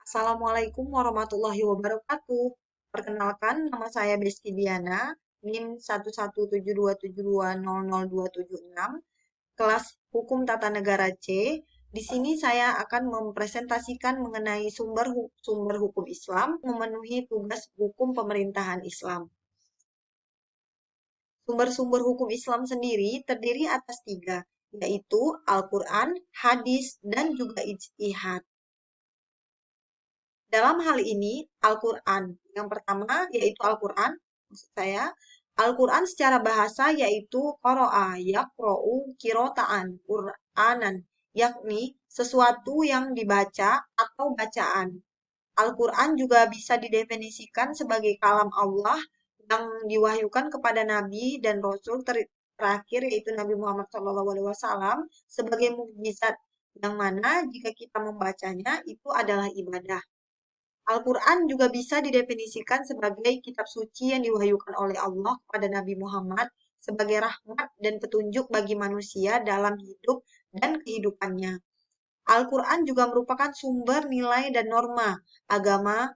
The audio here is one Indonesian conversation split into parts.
Assalamualaikum warahmatullahi wabarakatuh. Perkenalkan, nama saya Beski Diana, NIM 1172722000276, kelas Hukum Tata Negara C. Di sini saya akan mempresentasikan mengenai sumber hukum Islam memenuhi tugas hukum pemerintahan Islam. Sumber-sumber hukum Islam sendiri terdiri atas tiga, yaitu Al-Quran, hadis, dan juga ijtihad. Dalam hal ini, Al-Quran. Yang pertama yaitu Al-Quran. Maksud saya, Al-Quran secara bahasa yaitu qoro'a, yaqro'u, kirota'an, Qur'anan, yakni sesuatu yang dibaca atau bacaan. Al-Quran juga bisa didefinisikan sebagai kalam Allah yang diwahyukan kepada Nabi dan Rasul terakhir yaitu Nabi Muhammad SAW sebagai mukjizat yang mana jika kita membacanya itu adalah ibadah. Al-Quran juga bisa didefinisikan sebagai kitab suci yang diwahyukan oleh Allah kepada Nabi Muhammad sebagai rahmat dan petunjuk bagi manusia dalam hidup dan kehidupannya. Al-Quran juga merupakan sumber nilai dan norma agama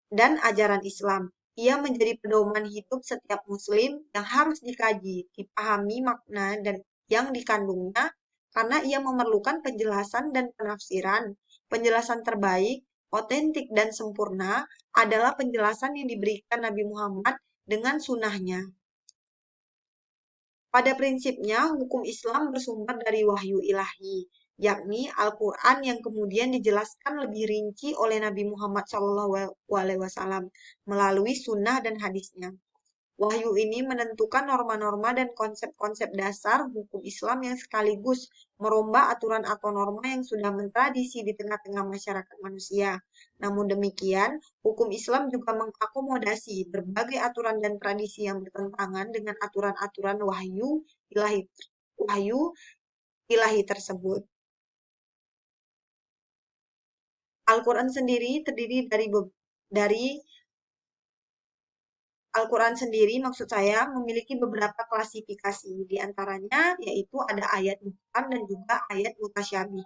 dan ajaran Islam. Ia menjadi pedoman hidup setiap muslim yang harus dikaji, dipahami makna dan yang dikandungnya karena ia memerlukan penjelasan dan penafsiran. Penjelasan terbaik, otentik dan sempurna adalah penjelasan yang diberikan Nabi Muhammad dengan sunnahnya. Pada prinsipnya, hukum Islam bersumber dari wahyu ilahi, yakni Al-Quran yang kemudian dijelaskan lebih rinci oleh Nabi Muhammad SAW melalui sunnah dan hadisnya. Wahyu ini menentukan norma-norma dan konsep-konsep dasar hukum Islam yang sekaligus merombak aturan atau norma yang sudah mentradisi di tengah-tengah masyarakat manusia. Namun demikian, hukum Islam juga mengakomodasi berbagai aturan dan tradisi yang bertentangan dengan aturan-aturan wahyu ilahi tersebut. Al-Quran sendiri terdiri dari Al-Quran sendiri maksud saya memiliki beberapa klasifikasi. Di antaranya yaitu ada ayat muhkam dan juga ayat mutasyabih.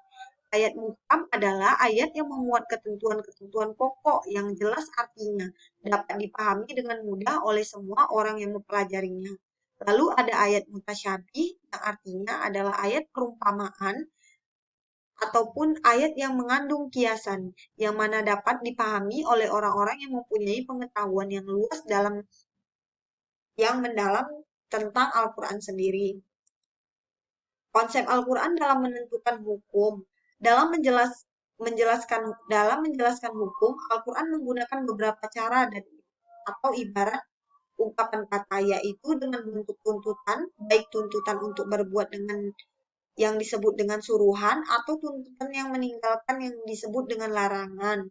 Ayat muhkam adalah ayat yang memuat ketentuan-ketentuan pokok yang jelas artinya dapat dipahami dengan mudah oleh semua orang yang mempelajarinya. Lalu ada ayat mutasyabih yang artinya adalah ayat perumpamaan ataupun ayat yang mengandung kiasan yang mana dapat dipahami oleh orang-orang yang mempunyai pengetahuan yang luas yang mendalam tentang Al-Quran sendiri. Konsep Al-Quran dalam menentukan hukum, dalam menjelaskan hukum, Al-Quran menggunakan beberapa cara atau ibarat ungkapan kata, yaitu dengan bentuk tuntutan, baik tuntutan untuk berbuat dengan yang disebut dengan suruhan atau tuntutan yang meninggalkan yang disebut dengan larangan.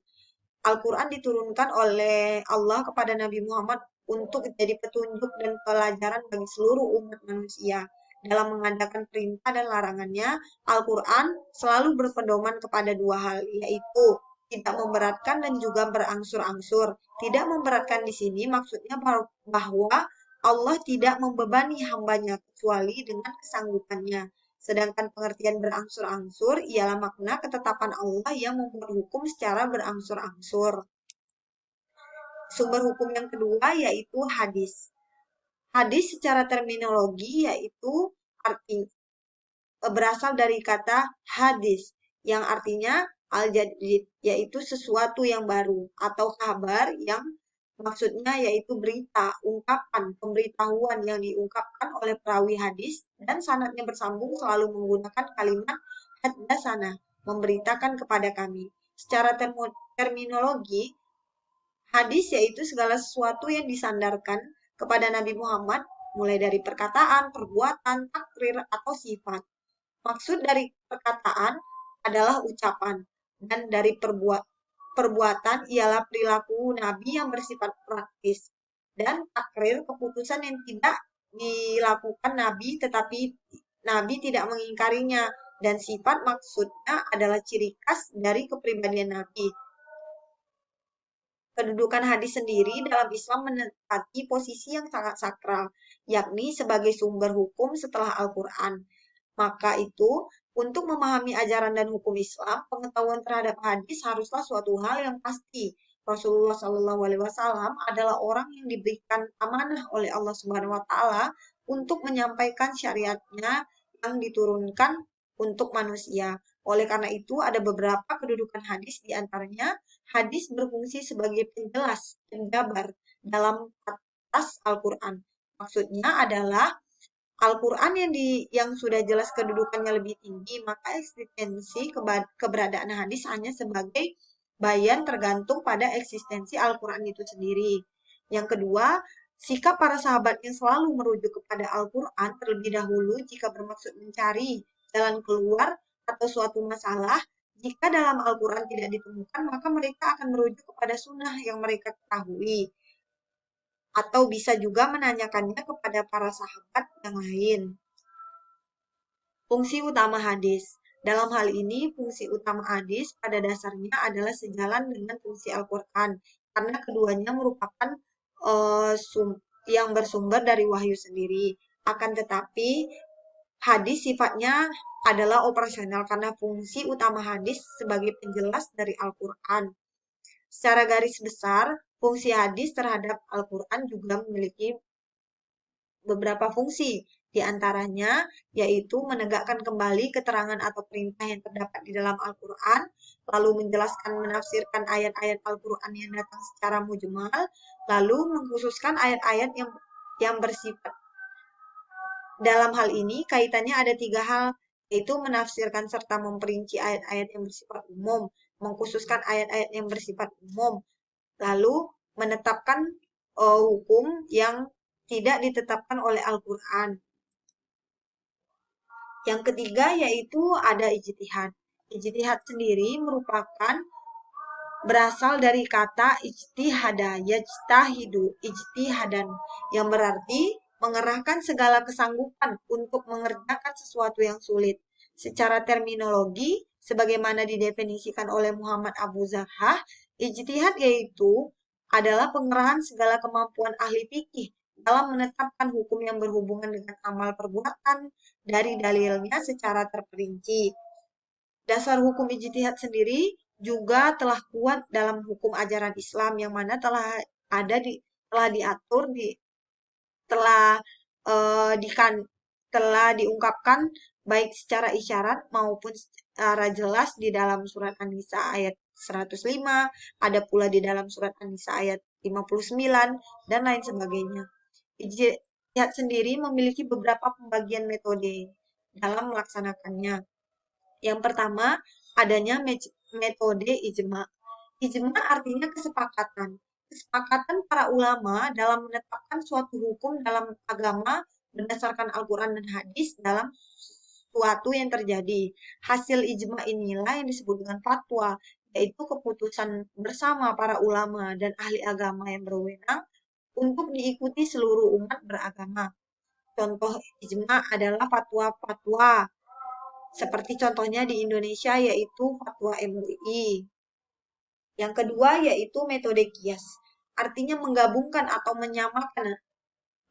Al-Quran diturunkan oleh Allah kepada Nabi Muhammad untuk jadi petunjuk dan pelajaran bagi seluruh umat manusia. Dalam mengadakan perintah dan larangannya, Al-Quran selalu berpedoman kepada dua hal, yaitu tidak memberatkan dan juga berangsur-angsur. Tidak memberatkan di sini maksudnya bahwa Allah tidak membebani hambanya kecuali dengan kesanggupannya. Sedangkan pengertian berangsur-angsur ialah makna ketetapan Allah yang membuat hukum secara berangsur-angsur. Sumber hukum yang kedua yaitu hadis. Hadis secara terminologi yaitu arti berasal dari kata hadis yang artinya al-jadid, yaitu sesuatu yang baru atau kabar yang maksudnya yaitu berita, ungkapan, pemberitahuan yang diungkapkan oleh perawi hadis dan sanadnya bersambung selalu menggunakan kalimat haddatsana, memberitakan kepada kami. Secara terminologi, hadis yaitu segala sesuatu yang disandarkan kepada Nabi Muhammad, mulai dari perkataan, perbuatan, takrir, atau sifat. Maksud dari perkataan adalah ucapan, dan dari perbuatan ialah perilaku Nabi yang bersifat praktis, dan takrir keputusan yang tidak dilakukan Nabi tetapi Nabi tidak mengingkarinya, dan sifat maksudnya adalah ciri khas dari kepribadian Nabi. Kedudukan hadis sendiri dalam Islam menempati posisi yang sangat sakral, yakni sebagai sumber hukum setelah Al-Quran. Maka itu, Untuk memahami ajaran dan hukum Islam, pengetahuan terhadap hadis haruslah suatu hal yang pasti. Rasulullah Shallallahu Alaihi Wasallam adalah orang yang diberikan amanah oleh Allah Subhanahu Wa Taala untuk menyampaikan syariatnya yang diturunkan untuk manusia. Oleh karena itu, ada beberapa kedudukan hadis, di antaranya hadis berfungsi sebagai penjelas, penjabar dalam atas Al-Quran. Maksudnya adalah Al-Quran yang sudah jelas kedudukannya lebih tinggi, maka eksistensi keberadaan hadis hanya sebagai bayan tergantung pada eksistensi Al-Quran itu sendiri. Yang kedua, sikap para sahabat yang selalu merujuk kepada Al-Quran terlebih dahulu jika bermaksud mencari jalan keluar atau suatu masalah. Jika dalam Al-Quran tidak ditemukan, maka mereka akan merujuk kepada sunnah yang mereka ketahui, atau bisa juga menanyakannya kepada para sahabat yang lain. Fungsi utama hadis. Dalam hal ini, fungsi utama hadis pada dasarnya adalah sejalan dengan fungsi Al-Quran, karena keduanya merupakan yang bersumber dari wahyu sendiri. Akan tetapi, hadis sifatnya adalah operasional karena fungsi utama hadis sebagai penjelas dari Al-Quran. Secara garis besar, fungsi hadis terhadap Al-Quran juga memiliki beberapa fungsi, di antaranya yaitu menegakkan kembali keterangan atau perintah yang terdapat di dalam Al-Quran, lalu menjelaskan menafsirkan ayat-ayat Al-Quran yang datang secara mujmal, lalu mengkhususkan ayat-ayat yang bersifat. Dalam hal ini, kaitannya ada tiga hal, yaitu menafsirkan serta memperinci ayat-ayat yang bersifat umum, mengkhususkan ayat-ayat yang bersifat umum, lalu menetapkan hukum yang tidak ditetapkan oleh Al-Quran. Yang ketiga yaitu ada ijtihad. Ijtihad sendiri merupakan berasal dari kata ijtihada, yajtahidu, ijtihadan, yang berarti mengerahkan segala kesanggupan untuk mengerjakan sesuatu yang sulit. Secara terminologi, sebagaimana didefinisikan oleh Muhammad Abu Zahah, ijtihad yaitu adalah pengerahan segala kemampuan ahli fikih dalam menetapkan hukum yang berhubungan dengan amal perbuatan dari dalilnya secara terperinci. Dasar hukum ijtihad sendiri juga telah kuat dalam hukum ajaran Islam yang mana telah diatur di telah telah diungkapkan baik secara isyarat maupun secara jelas di dalam surat An-Nisa ayat 105, ada pula di dalam surat An-Nisa ayat 59 dan lain sebagainya. Ijtihad sendiri memiliki beberapa pembagian metode dalam melaksanakannya. Yang pertama, adanya metode ijma. Ijma artinya kesepakatan. Kesepakatan para ulama dalam menetapkan suatu hukum dalam agama berdasarkan Al-Quran dan hadis dalam suatu yang terjadi. Hasil ijma inilah yang disebut dengan fatwa, yaitu keputusan bersama para ulama dan ahli agama yang berwenang untuk diikuti seluruh umat beragama. Contoh ijma adalah fatwa-fatwa seperti contohnya di Indonesia yaitu fatwa MUI. Yang kedua yaitu metode kias. Artinya menggabungkan atau menyamakan,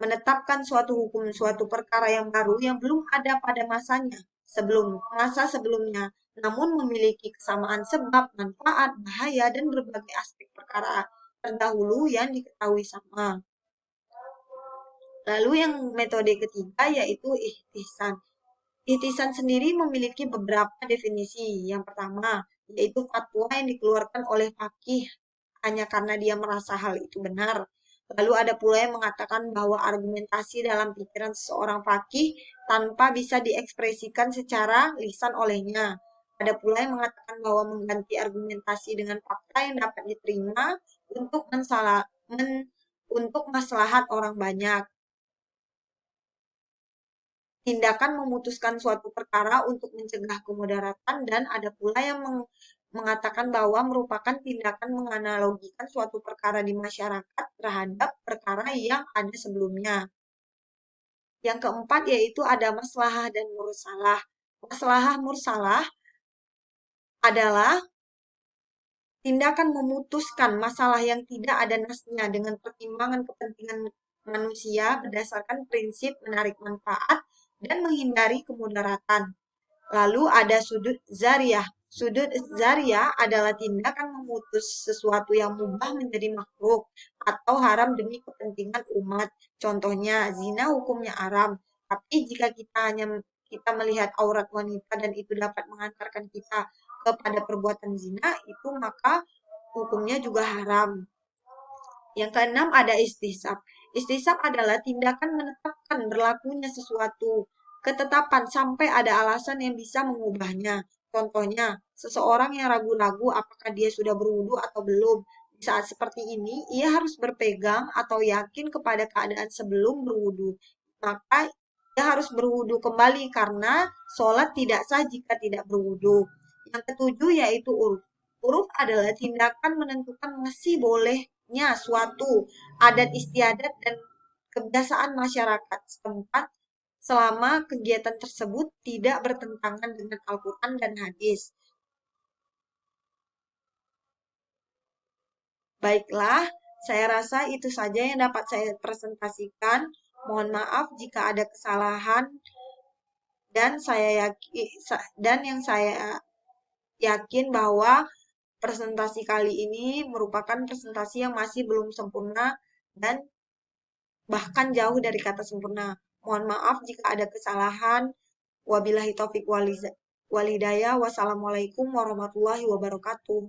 menetapkan suatu hukum, suatu perkara yang baru yang belum ada pada masa sebelumnya, namun memiliki kesamaan sebab, manfaat, bahaya, dan berbagai aspek perkara terdahulu yang diketahui sama. Lalu yang metode ketiga yaitu ihtisan. Ihtisan sendiri memiliki beberapa definisi. Yang pertama, yaitu fatwa yang dikeluarkan oleh faqih hanya karena dia merasa hal itu benar. Lalu ada pula yang mengatakan bahwa argumentasi dalam pikiran seseorang faqih tanpa bisa diekspresikan secara lisan olehnya. Ada pula yang mengatakan bahwa mengganti argumentasi dengan fakta yang dapat diterima untuk maslahat orang banyak. Tindakan memutuskan suatu perkara untuk mencegah kemudaratan, dan ada pula yang mengatakan bahwa merupakan tindakan menganalogikan suatu perkara di masyarakat terhadap perkara yang ada sebelumnya. Yang keempat yaitu ada maslahah dan mursalah. Maslahah mursalah adalah tindakan memutuskan masalah yang tidak ada nasnya dengan pertimbangan kepentingan manusia berdasarkan prinsip menarik manfaat dan menghindari kemudaratan. Lalu ada sudut zariyah. Sudut zariyah adalah tindakan memutus sesuatu yang mubah menjadi makruh atau haram demi kepentingan umat. Contohnya, zina hukumnya haram. Tapi jika kita melihat aurat wanita dan itu dapat mengantarkan kita kepada perbuatan zina, itu maka hukumnya juga haram. Yang keenam ada istisab. Istisab adalah tindakan menetapkan berlakunya sesuatu ketetapan sampai ada alasan yang bisa mengubahnya. Contohnya, seseorang yang ragu-ragu apakah dia sudah berwudu atau belum. Di saat seperti ini, ia harus berpegang atau yakin kepada keadaan sebelum berwudu. Maka ia harus berwudu kembali karena sholat tidak sah jika tidak berwudu. Yang ketujuh yaitu uruf. Uruf adalah tindakan menentukan masih bolehnya suatu adat istiadat dan kebiasaan masyarakat setempat selama kegiatan tersebut tidak bertentangan dengan Al-Quran dan hadis. Baiklah, saya rasa itu saja yang dapat saya presentasikan. Mohon maaf jika ada kesalahan dan yang saya yakin bahwa presentasi kali ini merupakan presentasi yang masih belum sempurna dan bahkan jauh dari kata sempurna. Mohon maaf jika ada kesalahan. Wabillahi taufik walhidayah. Wassalamualaikum warahmatullahi wabarakatuh.